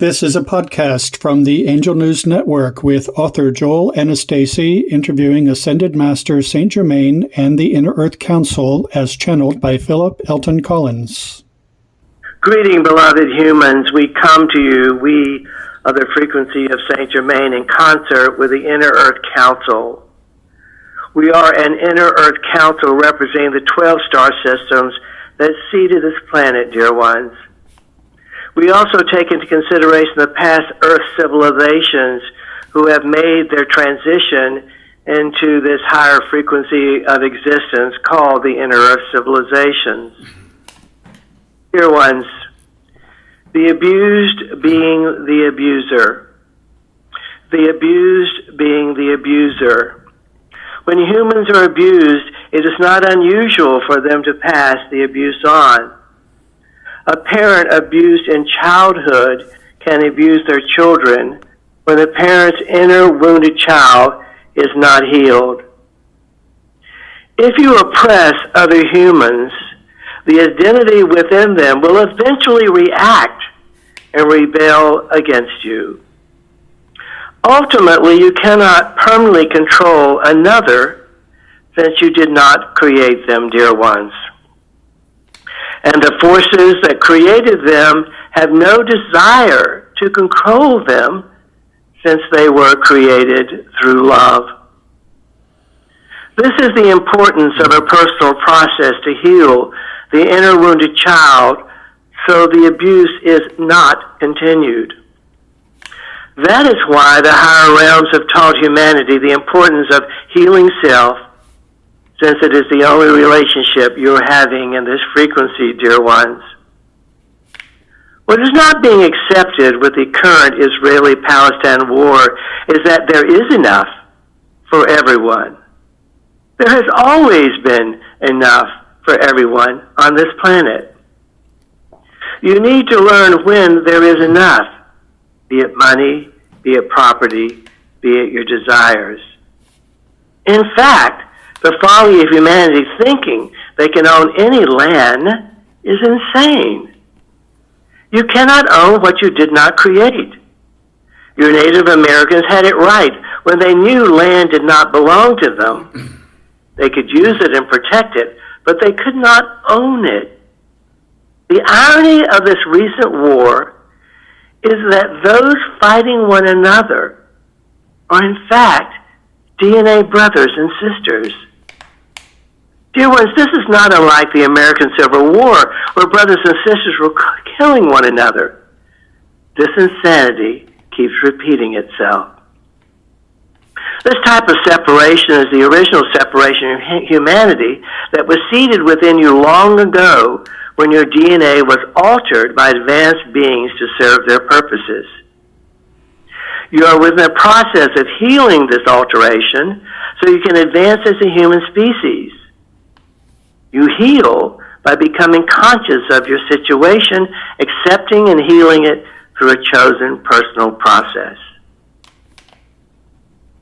This is a podcast from the Angel News Network with author Joel Anastasi interviewing Ascended Master Saint Germain and the Inner Earth Council as channeled by Phillip Elton Collins. Greeting, beloved humans. We come to you, we of the frequency of Saint Germain, in concert with the Inner Earth Council. We are an Inner Earth Council representing the 12 star systems that seeded this planet, dear ones. We also take into consideration the past Earth civilizations who have made their transition into this higher frequency of existence called the Inner Earth civilizations. Dear ones, the abused being the abuser, the abused being the abuser. When humans are abused, it is not unusual for them to pass the abuse on. A parent abused in childhood can abuse their children when the parent's inner wounded child is not healed. If you oppress other humans, the identity within them will eventually react and rebel against you. Ultimately, you cannot permanently control another since you did not create them, dear ones. And the forces that created them have no desire to control them since they were created through love. This is the importance of a personal process to heal the inner wounded child so the abuse is not continued. That is why the higher realms have taught humanity the importance of healing self, since it is the only relationship you're having in this frequency, dear ones. What is not being accepted with the current Israeli-Palestine war is that there is enough for everyone. There has always been enough for everyone on this planet. You need to learn when there is enough, be it money, be it property, be it your desires. In fact, the folly of humanity thinking they can own any land is insane. You cannot own what you did not create. Your Native Americans had it right when they knew land did not belong to them. They could use it and protect it, but they could not own it. The irony of this recent war is that those fighting one another are in fact DNA brothers and sisters. Dear ones, this is not unlike the American Civil War, where brothers and sisters were killing one another. This insanity keeps repeating itself. This type of separation is the original separation of humanity that was seeded within you long ago when your DNA was altered by advanced beings to serve their purposes. You are within the process of healing this alteration so you can advance as a human species. You heal by becoming conscious of your situation, accepting and healing it through a chosen personal process.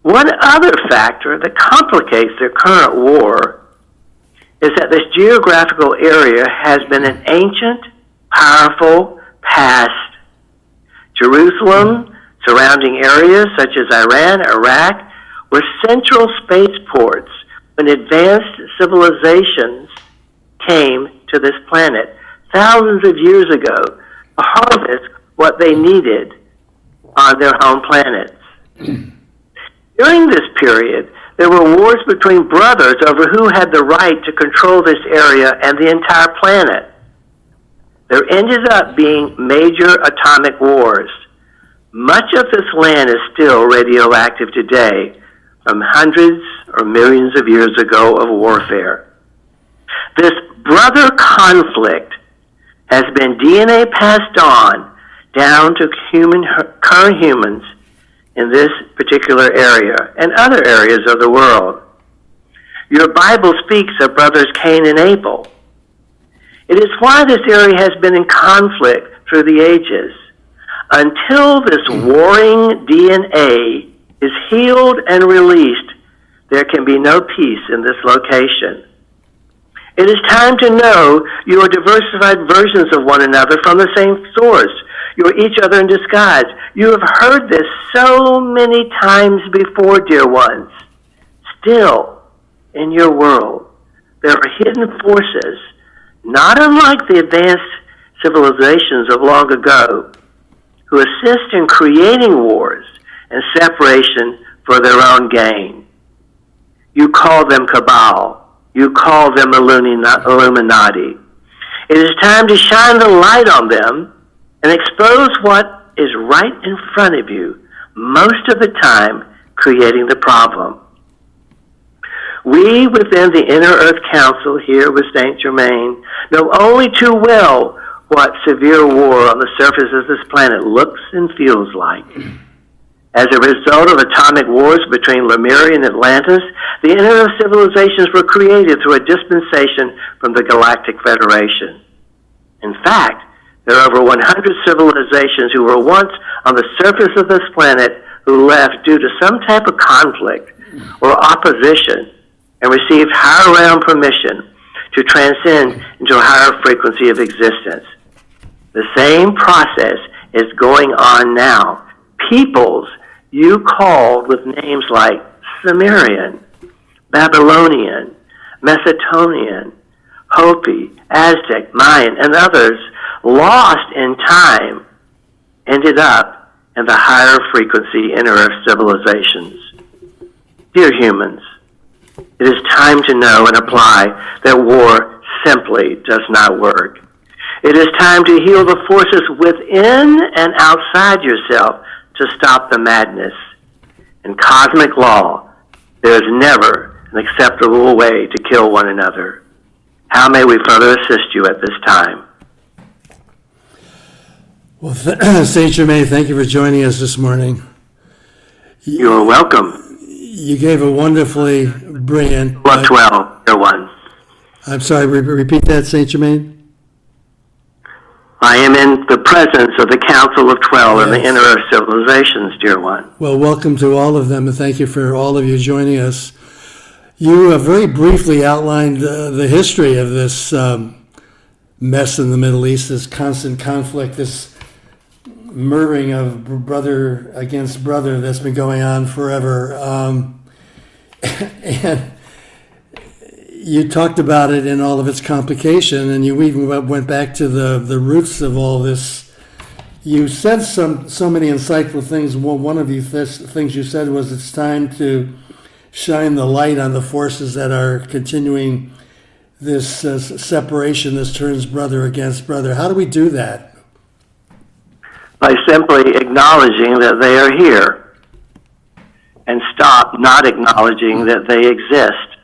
One other factor that complicates the current war is that this geographical area has been an ancient, powerful past. Jerusalem, surrounding areas such as Iran, Iraq, were central spaceports when advanced civilizations came to this planet thousands of years ago to harvest what they needed on their home planets. During this period, there were wars between brothers over who had the right to control this area and the entire planet. There ended up being major atomic wars. Much of this land is still radioactive today from hundreds or millions of years ago of warfare. This brother conflict has been DNA passed on down to current humans in this particular area and other areas of the world. Your Bible speaks of brothers Cain and Abel. It is why this area has been in conflict through the ages. Until this warring DNA is healed and released, there can be no peace in this location. It is time to know you are diversified versions of one another from the same source. You're each other in disguise. You have heard this so many times before, dear ones. Still, in your world, there are hidden forces, not unlike the advanced civilizations of long ago, who assist in creating wars and separation for their own gain. You call them cabal. You call them Illuminati. It is time to shine the light on them and expose what is right in front of you, most of the time creating the problem. We within the Inner Earth Council here with Saint Germain know only too well what severe war on the surface of this planet looks and feels like. As a result of atomic wars between Lemuria and Atlantis, the Inner Earth civilizations were created through a dispensation from the Galactic Federation. In fact, there are over 100 civilizations who were once on the surface of this planet who left due to some type of conflict or opposition and received higher realm permission to transcend into a higher frequency of existence. The same process is going on now. Peoples you called with names like Sumerian, Babylonian, Macedonian, Hopi, Aztec, Mayan, and others, lost in time, ended up in the higher frequency Inner Earth civilizations. Dear humans, it is time to know and apply that war simply does not work. It is time to heal the forces within and outside yourself to stop the madness. In cosmic law, there is never an acceptable way to kill one another. How may we further assist you at this time? Well, Saint Germain, thank you for joining us this morning. You're welcome. You gave a wonderfully brilliant... 12, dear one. I'm sorry, repeat that, Saint Germain? I am in the presence of the Council of 12 and the Yes. Inner Earth civilizations, dear one. Well, welcome to all of them, and thank you for all of you joining us. You very briefly outlined the history of this mess in the Middle East, this constant conflict, this murdering of brother against brother that's been going on forever. And you talked about it in all of its complication, and you even went back to the roots of all this. You said so many insightful things. Well, one of the things you said was it's time to shine the light on the forces that are continuing this separation, this turns brother against brother. How do we do that? By simply acknowledging that they are here and stop not acknowledging that they exist.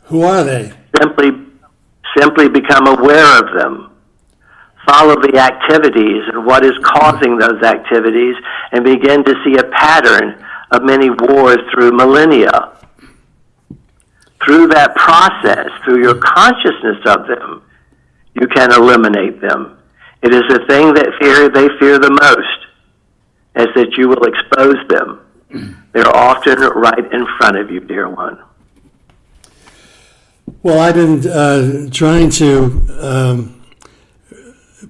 Who are they? Simply become aware of them. Follow the activities and what is causing those activities and begin to see a pattern of many wars through millennia. Through that process, through your consciousness of them, you can eliminate them. It is the thing that they fear the most, is that you will expose them. They're often right in front of you, dear one. Well, I've been trying to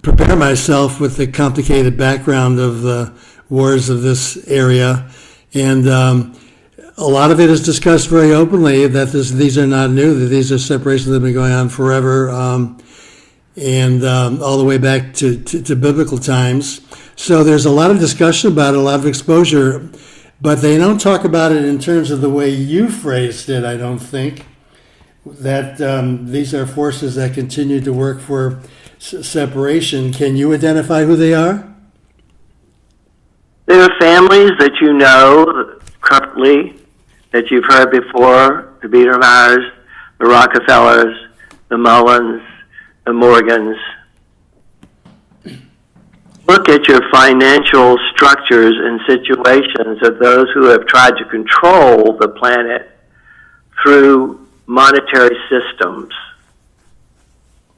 prepare myself with the complicated background of the wars of this area, and a lot of it is discussed very openly that these are not new, that these are separations that have been going on forever, and all the way back to biblical times. So there's a lot of discussion about it, a lot of exposure, but they don't talk about it in terms of the way you phrased it, I don't think, that these are forces that continue to work for separation. Can you identify who they are? There are families that you know currently, that you've heard before, the Biedermeyers, the Rockefellers, the Mullins, the Morgans. Look at your financial structures and situations of those who have tried to control the planet through monetary systems,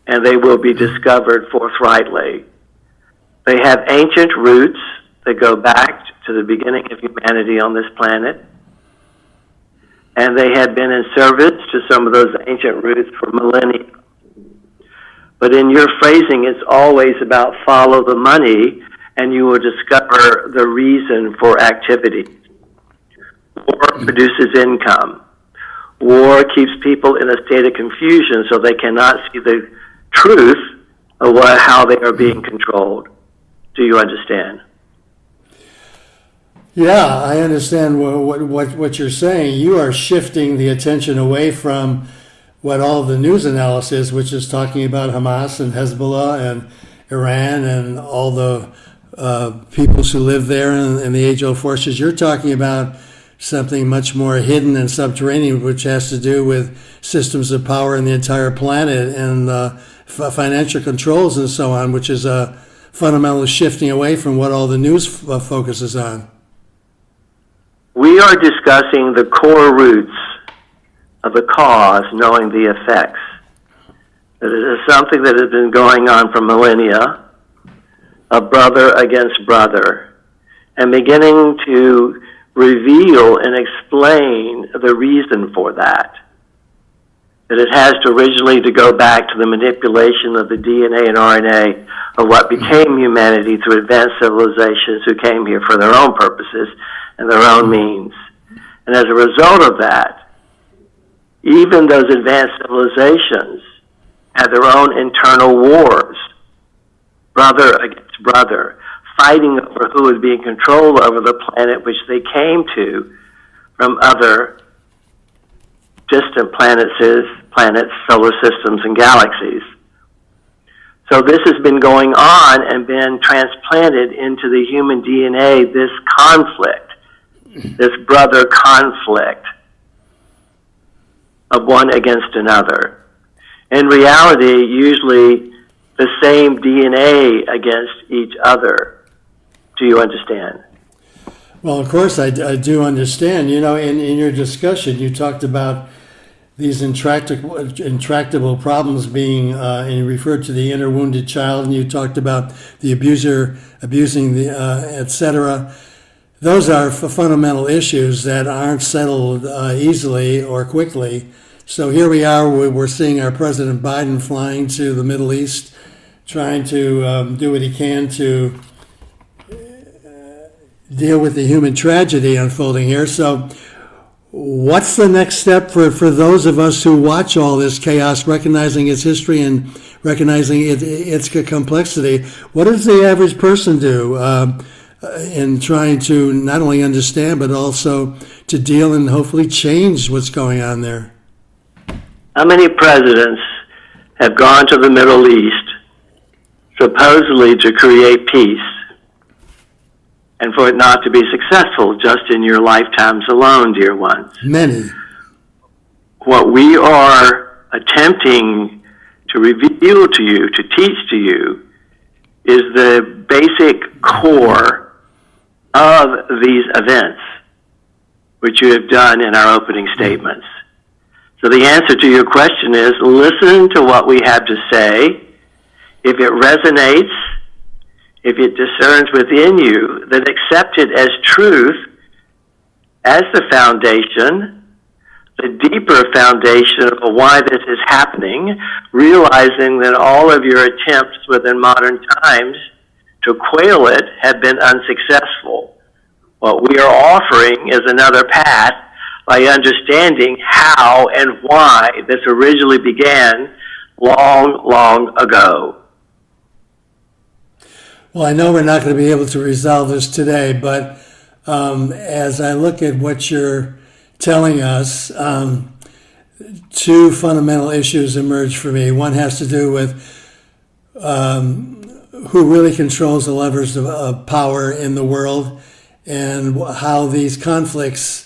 and they will be discovered forthrightly. They have ancient roots that go back to the beginning of humanity on this planet, and they have been in service to some of those ancient roots for millennia. But in your phrasing, it's always about follow the money, and you will discover the reason for activity. War produces income. War keeps people in a state of confusion so they cannot see the truth of how they are being controlled. Do you understand? Yeah, I understand what you're saying. You are shifting the attention away from what all the news analysis, which is talking about Hamas and Hezbollah and Iran and all the peoples who live there and the age-old forces. You're talking about something much more hidden and subterranean, which has to do with systems of power in the entire planet and financial controls and so on, which is a fundamental shifting away from what all the news focuses on. We are discussing the core roots of the cause, knowing the effects. That it is something that has been going on for millennia, a brother against brother, and beginning to reveal and explain the reason for that. That it has to originally to go back to the manipulation of the DNA and RNA of what became humanity through advanced civilizations who came here for their own purposes and their own means. And as a result of that, even those advanced civilizations had their own internal wars, brother against brother, fighting over who would be in control over the planet which they came to from other distant planets, solar systems, and galaxies. So this has been going on and been transplanted into the human DNA, this conflict, this brother conflict of one against another. In reality, usually the same DNA against each other. Do you understand? Well, of course, I do understand. You know, in your discussion, you talked about these intractable problems being, and you referred to the inner wounded child, and you talked about the abuser abusing the, etc. Those are fundamental issues that aren't settled easily or quickly. So here we are, we're seeing our President Biden flying to the Middle East, trying to do what he can to deal with the human tragedy unfolding here. So what's the next step for those of us who watch all this chaos, recognizing its history and recognizing its complexity? What does the average person do in trying to not only understand, but also to deal and hopefully change what's going on there? How many presidents have gone to the Middle East supposedly to create peace, and for it not to be successful just in your lifetimes alone, dear ones? Many. What we are attempting to reveal to you, to teach to you, is the basic core of these events, which you have done in our opening statements. So the answer to your question is, listen to what we have to say. If it resonates, if it discerns within you, then accept it as truth, as the foundation, the deeper foundation of why this is happening, realizing that all of your attempts within modern times to quail it have been unsuccessful. What we are offering is another path by understanding how and why this originally began long, long ago. Well, I know we're not going to be able to resolve this today, but as I look at what you're telling us, two fundamental issues emerge for me. One has to do with who really controls the levers of power in the world and how these conflicts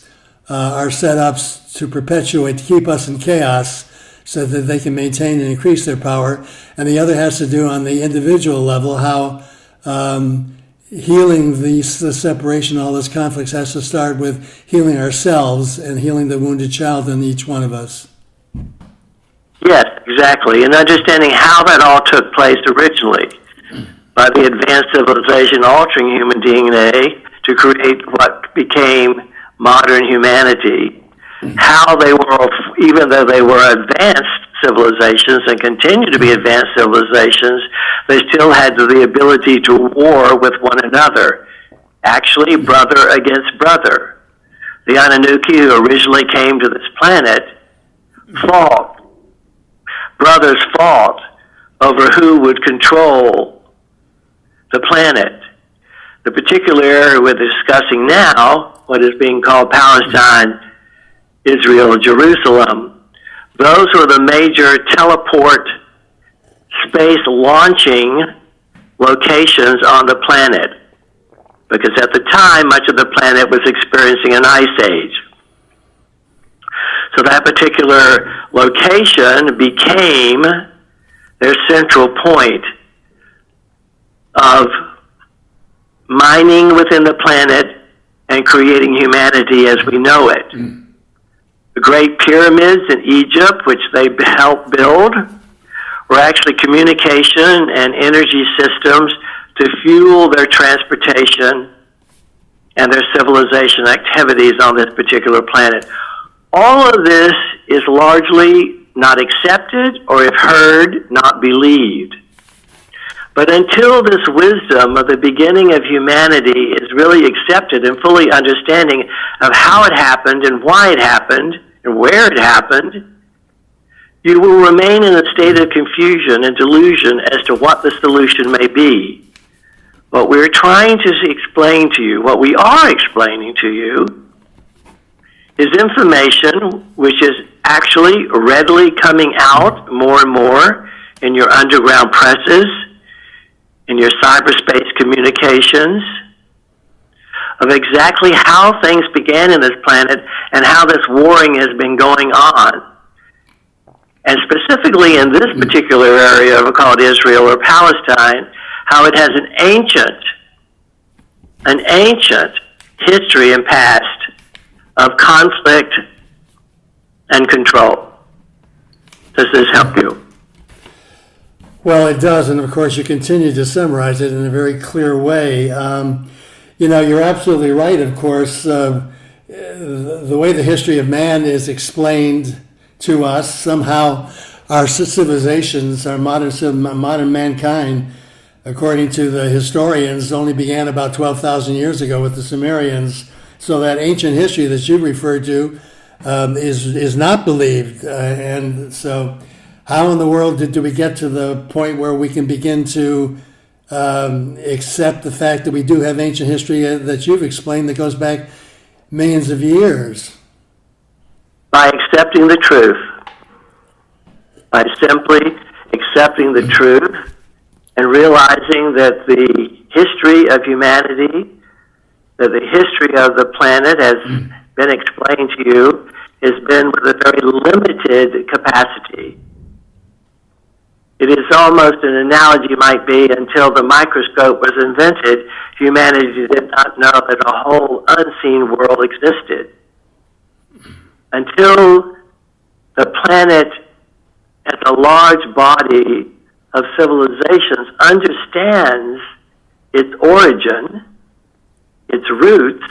are set up to perpetuate, to keep us in chaos so that they can maintain and increase their power. And the other has to do on the individual level, how healing the separation, all those conflicts has to start with healing ourselves and healing the wounded child in each one of us. Yes, exactly. And understanding how that all took place originally by the advanced civilization altering human DNA to create what became modern humanity, how they were, even though they were advanced civilizations and continue to be advanced civilizations, they still had the ability to war with one another. Actually, brother against brother. The Anunnaki, who originally came to this planet, fought. Brothers fought over who would control the planet. The particular area we're discussing now, what is being called Palestine, Israel, Jerusalem, those were the major teleport space launching locations on the planet. Because at the time, much of the planet was experiencing an ice age. So that particular location became their central point of mining within the planet and creating humanity as we know it. The Great Pyramids in Egypt, which they helped build, were actually communication and energy systems to fuel their transportation and their civilization activities on this particular planet. All of this is largely not accepted, or if heard, not believed. But until this wisdom of the beginning of humanity is really accepted and fully understanding of how it happened and why it happened and where it happened, you will remain in a state of confusion and delusion as to what the solution may be. What we're trying to explain to you, what we are explaining to you, is information which is actually readily coming out more and more in your underground presses, in your cyberspace communications, of exactly how things began in this planet and how this warring has been going on. And specifically in this particular area called Israel or Palestine, how it has an ancient history and past of conflict and control. Does this help you? Well, it does, and of course you continue to summarize it in a very clear way. You're absolutely right, of course. The way the history of man is explained to us, somehow our civilizations, our modern mankind, according to the historians, only began about 12,000 years ago with the Sumerians. So that ancient history that you referred to is not believed. And so how in the world do we get to the point where we can begin to accept the fact that we do have ancient history that you've explained that goes back millions of years? By accepting the truth. By simply accepting the truth and realizing that the history of humanity, that the history of the planet has been explained to you, has been with a very limited capacity. It is almost an analogy might be until the microscope was invented, humanity did not know that a whole unseen world existed. Until the planet as a large body of civilizations understands its origin, its roots,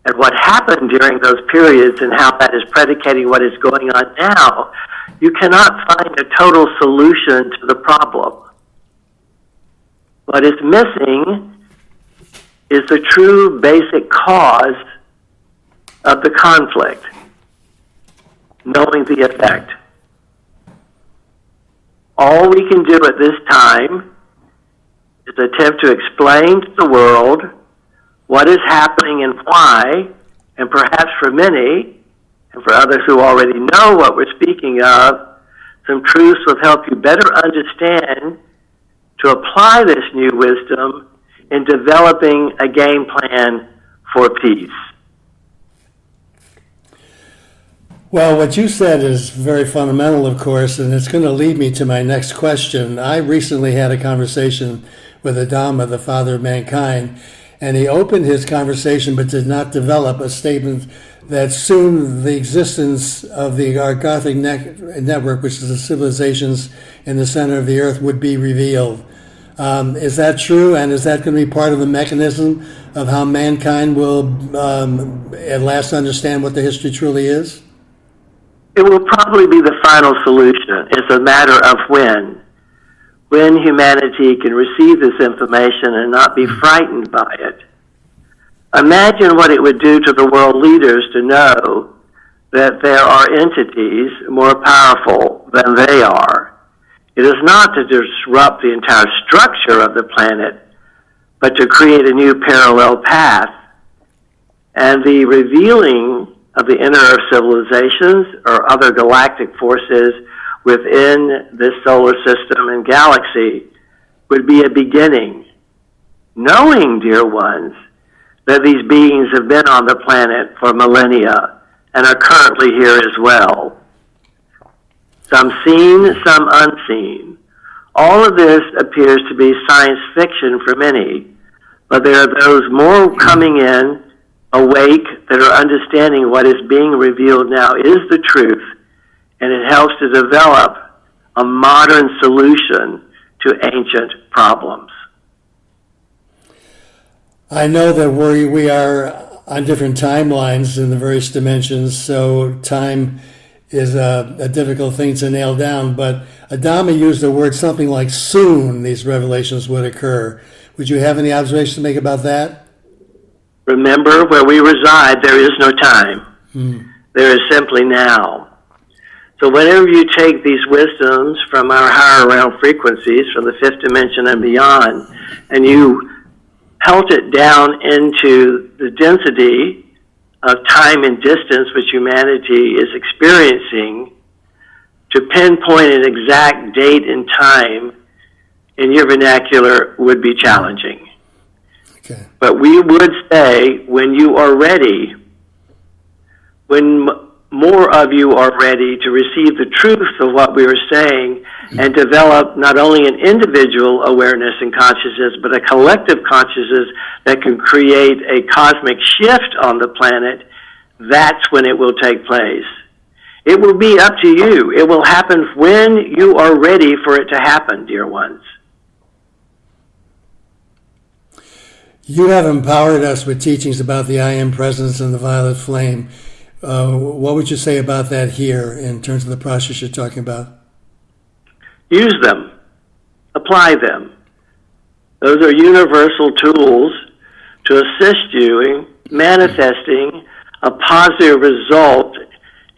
and what happened during those periods and how that is predicating what is going on now, you cannot find a total solution to the problem. What is missing is the true basic cause of the conflict, knowing the effect. All we can do at this time is attempt to explain to the world what is happening and why, and perhaps for many, and for others who already know what we're speaking of, some truths will help you better understand to apply this new wisdom in developing a game plan for peace. Well, what you said is very fundamental, of course, and it's going to lead me to my next question. I recently had a conversation with Adama, the father of mankind, and he opened his conversation but did not develop a statement that soon the existence of the Argothic network, which is the civilizations in the center of the earth, would be revealed. Is that true, and is that going to be part of the mechanism of how mankind will at last understand what the history truly is? It will probably be the final solution. It's a matter of when humanity can receive this information and not be frightened by it. Imagine what it would do to the world leaders to know that there are entities more powerful than they are. It is not to disrupt the entire structure of the planet, but to create a new parallel path. And the revealing of the inner earth civilizations or other galactic forces within this solar system and galaxy would be a beginning. Knowing, dear ones, that these beings have been on the planet for millennia and are currently here as well. Some seen, some unseen. All of this appears to be science fiction for many, but there are those more coming in, awake, that are understanding what is being revealed now is the truth, and it helps to develop a modern solution to ancient problems. I know that we are on different timelines in the various dimensions, so time is a difficult thing to nail down, but Adama used the word something like soon these revelations would occur. Would you have any observations to make about that? Remember, where we reside, there is no time. There is simply now. So whenever you take these wisdoms from our higher realm frequencies, from the fifth dimension and beyond, and you pelt it down into the density of time and distance which humanity is experiencing, to pinpoint an exact date and time in your vernacular would be challenging. Okay. But we would say, when you are ready, when more of you are ready to receive the truth of what we are saying and develop not only an individual awareness and consciousness, but a collective consciousness that can create a cosmic shift on the planet, that's when it will take place. It will be up to you. It will happen when you are ready for it to happen, dear ones. You have empowered us with teachings about the I Am Presence and the violet flame. What would you say about that here in terms of the process you're talking about? Use them. Apply them. Those are universal tools to assist you in manifesting a positive result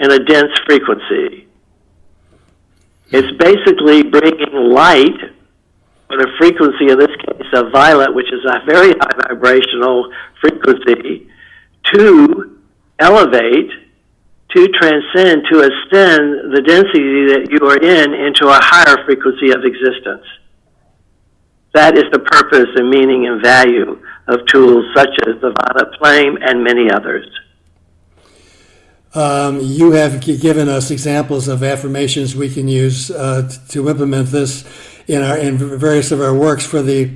in a dense frequency. It's basically bringing light, with a frequency, in this case of violet, which is a very high vibrational frequency, to elevate, to transcend, to ascend the density that you are in into a higher frequency of existence. That is the purpose and meaning and value of tools such as the violet flame and many others. You have given us examples of affirmations we can use to implement this in various of our works for the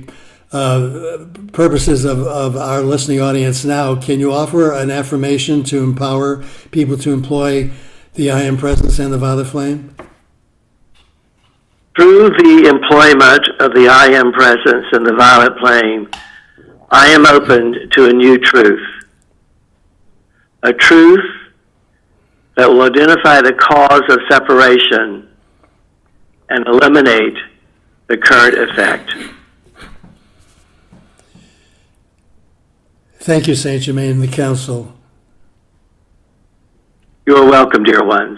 purposes of our listening audience now. Can you offer an affirmation to empower people to employ the I Am Presence and the violet flame? Through the employment of the I Am Presence and the violet flame, I am opened to a new truth. A truth that will identify the cause of separation and eliminate the current effect. Thank you, Saint Germain and the Council. You are welcome, dear ones.